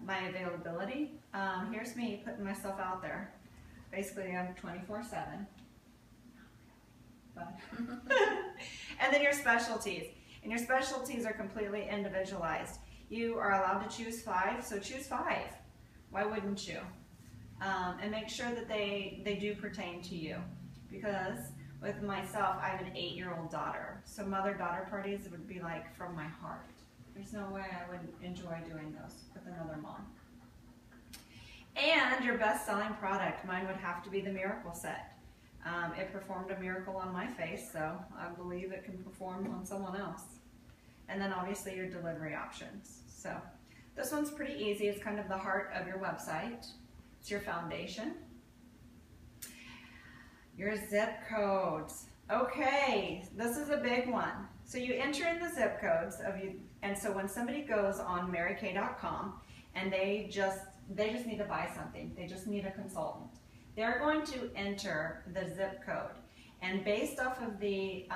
my availability. Here's me putting myself out there. Basically, I'm 24/7. But and then your specialties. And your specialties are completely individualized. You are allowed to choose 5, so choose 5. Why wouldn't you? And make sure that they do pertain to you. Because with myself, I have an 8-year-old daughter. So mother-daughter parties would be like from my heart. There's no way I would enjoy doing those with another mom. And your best-selling product, mine would have to be the Miracle Set. It performed a miracle on my face, so I believe it can perform on someone else. And then obviously your delivery options. So this one's pretty easy. It's kind of the heart of your website. It's your foundation. Your zip codes. Okay, this is a big one. So you enter in the zip codes of you, and so when somebody goes on marykay.com and they just need to buy something, they just need a consultant, they're going to enter the zip code. And based off of the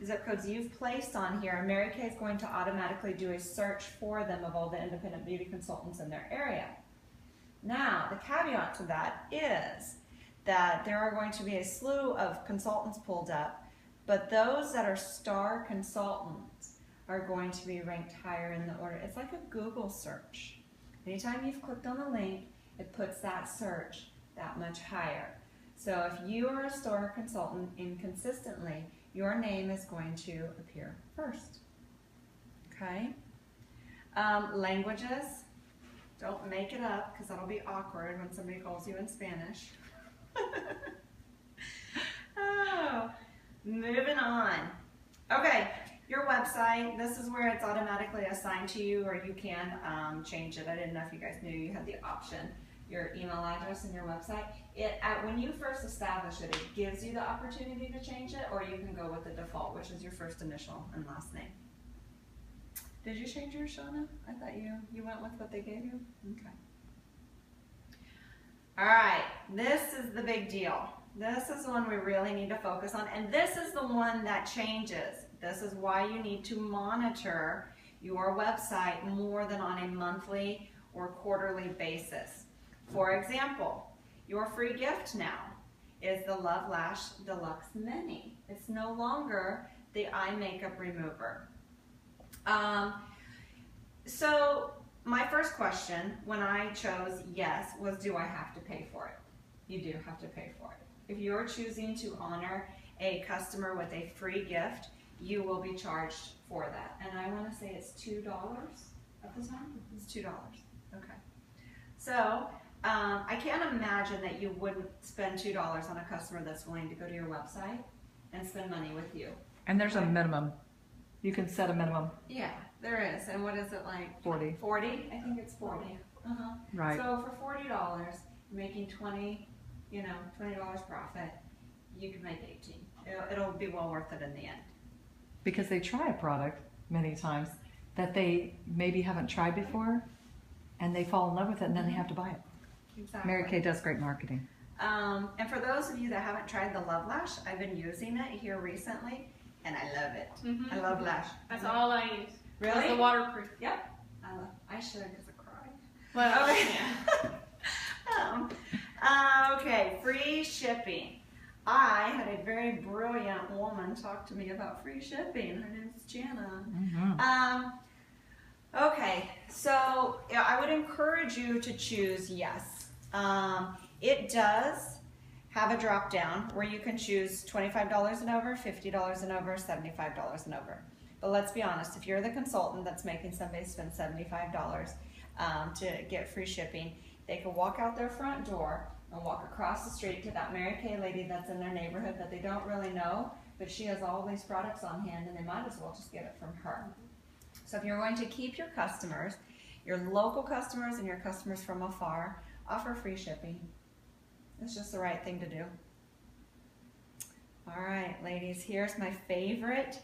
zip codes you've placed on here, Mary Kay is going to automatically do a search for them of all the independent beauty consultants in their area. Now, the caveat to that is that there are going to be a slew of consultants pulled up, but those that are star consultants are going to be ranked higher in the order. It's like a Google search. Anytime you've clicked on a link, it puts that search that much higher. So if you are a star consultant and consistently, your name is going to appear first. Okay? Languages, don't make it up because that'll be awkward when somebody calls you in Spanish. Oh, moving on. Okay, your website, this is where it's automatically assigned to you, or you can change it. I didn't know if you guys knew you had the option. Your email address and your website. When you first establish it, it gives you the opportunity to change it, or you can go with the default, which is your first initial and last name. Did you change yours, Shauna? I thought you went with what they gave you? Okay. All right, this is the big deal. This is the one we really need to focus on, and this is the one that changes. This is why you need to monitor your website more than on a monthly or quarterly basis. For example, your free gift now is the Love Lash Deluxe Mini. It's no longer the eye makeup remover. So my first question when I chose yes was, do I have to pay for it? You do have to pay for it. If you're choosing to honor a customer with a free gift, you will be charged for that. And I want to say it's $2 at the time. It's $2. Okay. So I can't imagine that you wouldn't spend $2 on a customer that's willing to go to your website and spend money with you. And there's a minimum. You can set a minimum. Yeah, there is. And what is it like? 40. 40? I think it's 40. Right. So for $40, making $20 profit, you can make 18. It'll be well worth it in the end. Because they try a product many times that they maybe haven't tried before, and they fall in love with it, and then they have to buy it. Exactly. Mary Kay does great marketing. And for those of you that haven't tried the Love Lash, I've been using it here recently, and I love it. I love Lash. That's all I use. Really? It's the waterproof. Yep. I should because I cried. Well, okay. Okay, free shipping. I had a very brilliant woman talk to me about free shipping. Her name's Jana. Okay, so I would encourage you to choose yes. It does have a drop down where you can choose $25 and over, $50 and over, $75 and over. But let's be honest, if you're the consultant that's making somebody spend $75 to get free shipping, they can walk out their front door and walk across the street to that Mary Kay lady that's in their neighborhood that they don't really know, but she has all these products on hand and they might as well just get it from her. So if you're going to keep your customers, your local customers and your customers from afar, offer free shipping. It's just the right thing to do. All right, ladies, here's my favorite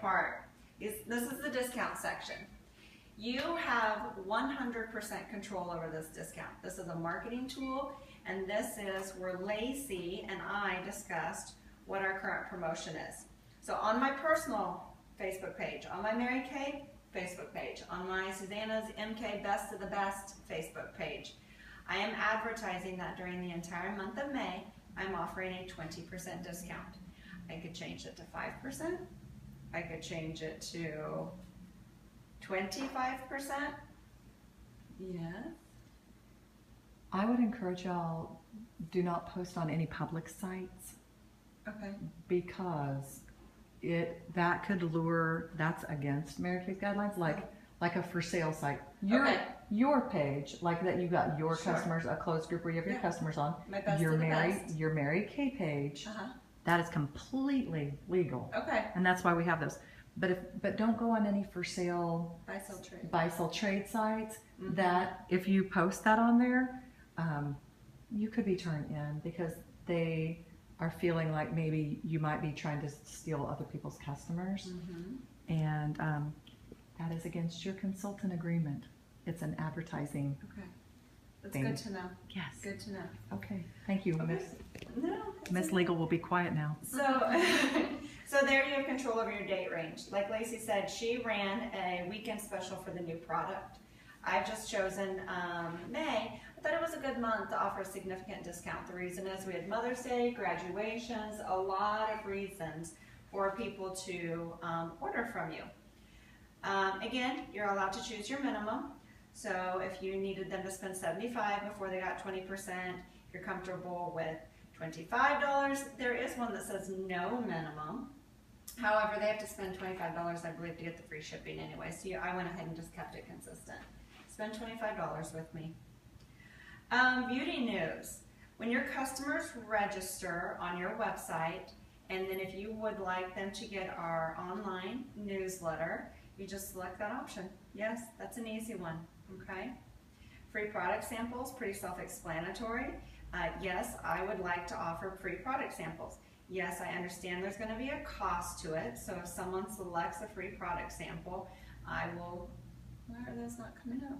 part. This is the discount section. You have 100% control over this discount. This is a marketing tool, and this is where Lacey and I discussed what our current promotion is. So on my personal Facebook page, on my Mary Kay, Facebook page, on my Susanna's MK Best of the Best Facebook page. I am advertising that during the entire month of May, I'm offering a 20% discount. I could change it to 5%. I could change it to 25%. Yes. I would encourage y'all, do not post on any public sites. Okay. Because that could lure, that's against Mary Kay's guidelines, like a for sale site. Your page, like that you got your customers, a closed group where you have your customers on. My best your of the Mary, best. your Mary Kay page, that is completely legal. Okay. And that's why we have those. But don't go on any for sale buy sell trade sites. That if you post that on there, you could be turned in because they are feeling like maybe you might be trying to steal other people's customers. And that is against your consultant agreement. It's an advertising That's thing. good to know. Yes. Good to know. Okay. Thank you, Miss. No. Miss Legal will be quiet now. So there you have control over your date range. Like Lacey said, she ran a weekend special for the new product. I've just chosen May. I thought it was a good month to offer a significant discount. The reason is we had Mother's Day, graduations, a lot of reasons for people to order from you. Again, you're allowed to choose your minimum. So if you needed them to spend $75 before they got 20%, if you're comfortable with $25, there is one that says no minimum. However, they have to spend $25, I believe, to get the free shipping anyway. So I went ahead and just kept it consistent. Spend $25 with me. Beauty news. When your customers register on your website, and then if you would like them to get our online newsletter, you just select that option. Yes, that's an easy one, okay? Free product samples, pretty self-explanatory. Yes, I would like to offer free product samples. Yes, I understand there's going to be a cost to it, so if someone selects a free product sample, I will, why are those not coming up?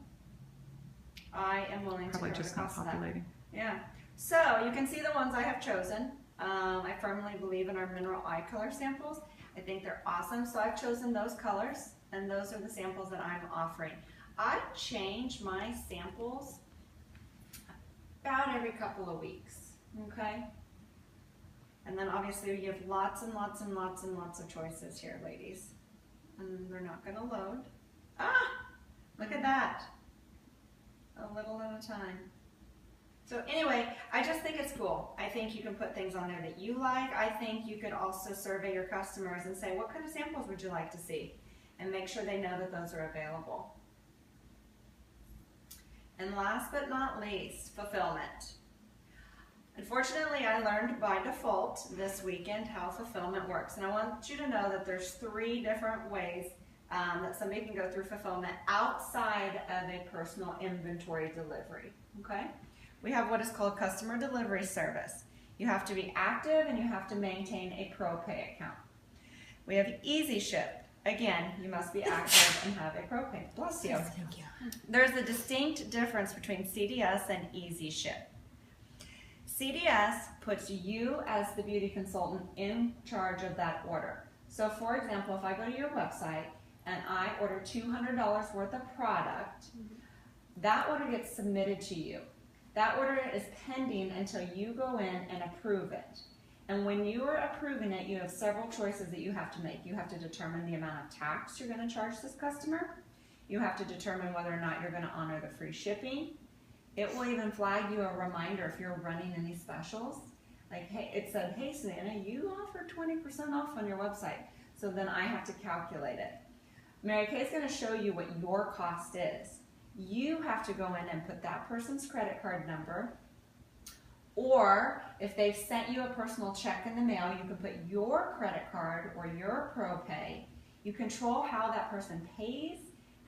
I am willing to cover the cost of that. Yeah, so you can see the ones I have chosen. I firmly believe in our mineral eye color samples. I think they're awesome, so I've chosen those colors, and those are the samples that I'm offering. I change my samples about every couple of weeks, okay? And then obviously you have lots and lots and lots and lots of choices here, ladies. And they're not gonna load. Ah, look at that. A little at a time. So anyway, I just think it's cool. I think you can put things on there that you like. I think you could also survey your customers and say, what kind of samples would you like to see? And make sure they know that those are available. And last but not least, fulfillment. Unfortunately, I learned by default this weekend how fulfillment works. And I want you to know that there's 3 different ways that somebody can go through fulfillment outside of a personal inventory delivery, okay? We have what is called customer delivery service. You have to be active and you have to maintain a ProPay account. We have Easy Ship. Again, you must be active and have a ProPay. Bless you. Yes, thank you. There's a distinct difference between CDS and Easy Ship. CDS puts you as the beauty consultant in charge of that order. So for example, if I go to your website and I order $200 worth of product, that order gets submitted to you. That order is pending until you go in and approve it. And when you are approving it, you have several choices that you have to make. You have to determine the amount of tax you're going to charge this customer. You have to determine whether or not you're going to honor the free shipping. It will even flag you a reminder if you're running any specials. Like, hey, it said, hey, Susanna, you offer 20% off on your website. So then I have to calculate it. Mary Kay is going to show you what your cost is. You have to go in and put that person's credit card number, or if they've sent you a personal check in the mail, you can put your credit card or your ProPay. You control how that person pays,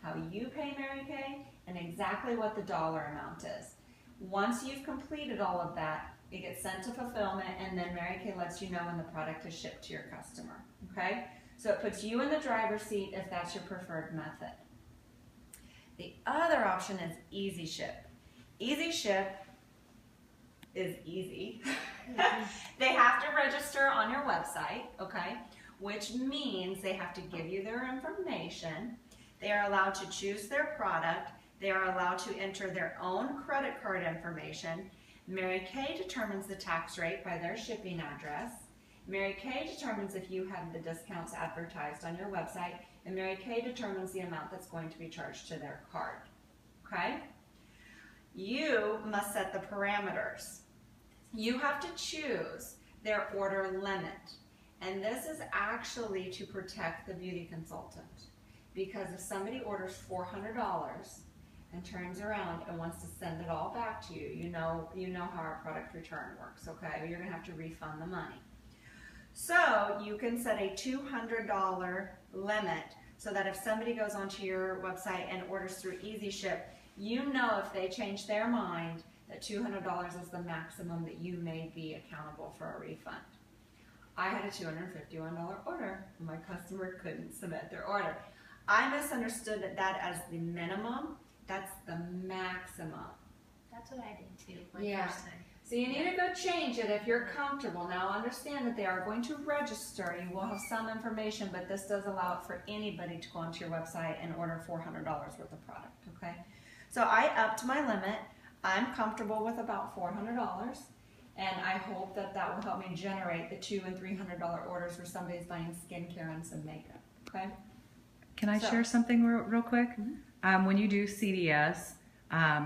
how you pay Mary Kay, and exactly what the dollar amount is. Once you've completed all of that, it gets sent to fulfillment, and then Mary Kay lets you know when the product is shipped to your customer, okay? So it puts you in the driver's seat if that's your preferred method. The other option is Easy Ship. Easy Ship is easy. They have to register on your website, okay? Which means they have to give you their information. They are allowed to choose their product. They are allowed to enter their own credit card information. Mary Kay determines the tax rate by their shipping address. Mary Kay determines if you have the discounts advertised on your website, and Mary Kay determines the amount that's going to be charged to their card. Okay? You must set the parameters. You have to choose their order limit, and this is actually to protect the beauty consultant, because if somebody orders $400 and turns around and wants to send it all back to you, you know how our product return works, okay? You're gonna have to refund the money. So you can set a $200 limit so that if somebody goes onto your website and orders through Easy Ship, you know if they change their mind that $200 is the maximum that you may be accountable for a refund. I had a $251 order and my customer couldn't submit their order. I misunderstood that as the minimum. That's the maximum. That's what I did too, first time. So you need to go change it if you're comfortable. Now understand that they are going to register. You will have some information, but this does allow it for anybody to go onto your website and order $400 worth of product, okay? So I upped my limit. I'm comfortable with about $400, and I hope that that will help me generate the $200 and $300 orders where somebody's buying skincare and some makeup, okay? Can I share something real quick? Mm-hmm. When you do CDS,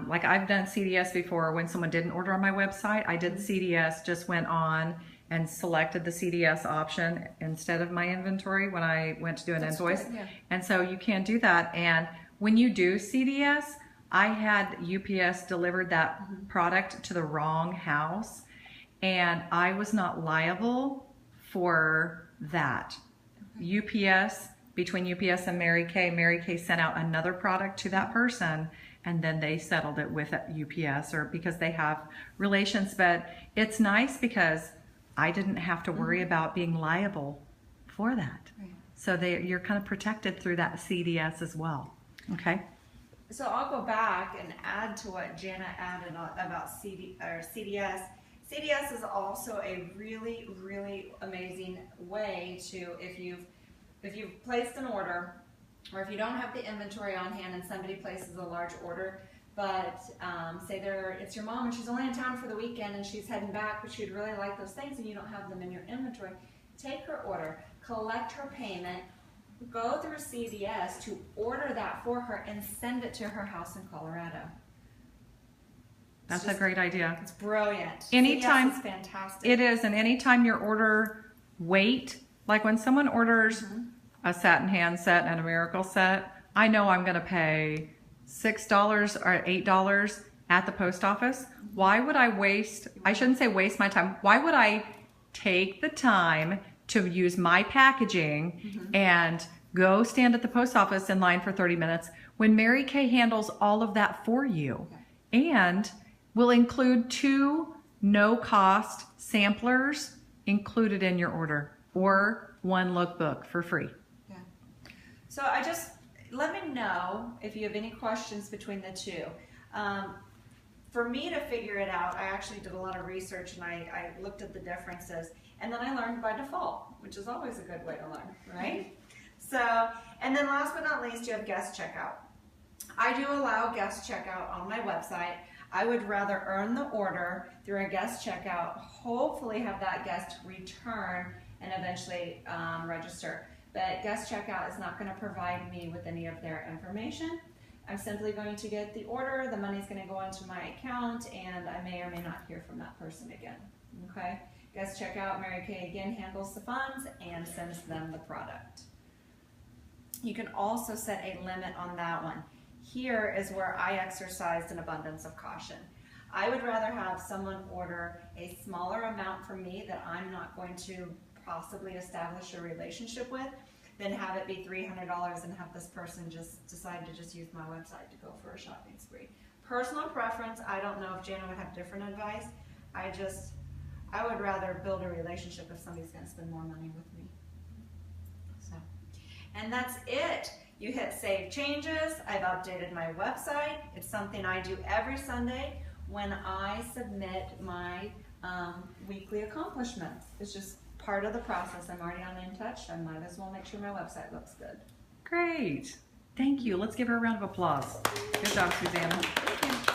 like I've done CDS before when someone didn't order on my website, I did CDS, just went on and selected the CDS option instead of my inventory when I went to do an invoice. Good, yeah. And so you can do that. And when you do CDS, I had UPS delivered that product to the wrong house, and I was not liable for that. UPS, between UPS and Mary Kay sent out another product to that person, and then they settled it with UPS, or because they have relations. But it's nice because I didn't have to worry about being liable for that. Right. So you're kind of protected through that CDS as well. Okay. So I'll go back and add to what Jana added about CDS. CDS is also a really, really amazing way to, if you've placed an order, or if you don't have the inventory on hand and somebody places a large order, but say it's your mom and she's only in town for the weekend and she's heading back, but she'd really like those things and you don't have them in your inventory, take her order, collect her payment, go through CDS to order that for her and send it to her house in Colorado. That's a great idea. It's brilliant. Anytime, CDS is fantastic. It is, and anytime your order weight, like when someone orders a satin hand set and a miracle set, I know I'm going to pay $6 or $8 at the post office. Why would I waste, I shouldn't say waste my time, why would I take the time to use my packaging and go stand at the post office in line for 30 minutes when Mary Kay handles all of that for you and will include 2 no-cost samplers included in your order, or 1 lookbook for free. Yeah. So let me know if you have any questions between the two. For me to figure it out, I actually did a lot of research and I looked at the differences, and then I learned by default, which is always a good way to learn, right? So, and then last but not least, you have guest checkout. I do allow guest checkout on my website. I would rather earn the order through a guest checkout, hopefully have that guest return and eventually register. But guest checkout is not going to provide me with any of their information. I'm simply going to get the order, the money's going to go into my account, and I may or may not hear from that person again. Okay? Guest checkout, Mary Kay again handles the funds and sends them the product. You can also set a limit on that one. Here is where I exercised an abundance of caution. I would rather have someone order a smaller amount from me that I'm not going to possibly establish a relationship with than have it be $300 and have this person just decide to just use my website to go for a shopping spree. Personal preference, I don't know if Jana would have different advice. I would rather build a relationship if somebody's going to spend more money with me. So, and that's it. You hit Save Changes. I've updated my website. It's something I do every Sunday when I submit my weekly accomplishments. It's just part of the process. I'm already on In Touch. I might as well make sure my website looks good. Great. Thank you. Let's give her a round of applause. Good job, Susanna. Thank you.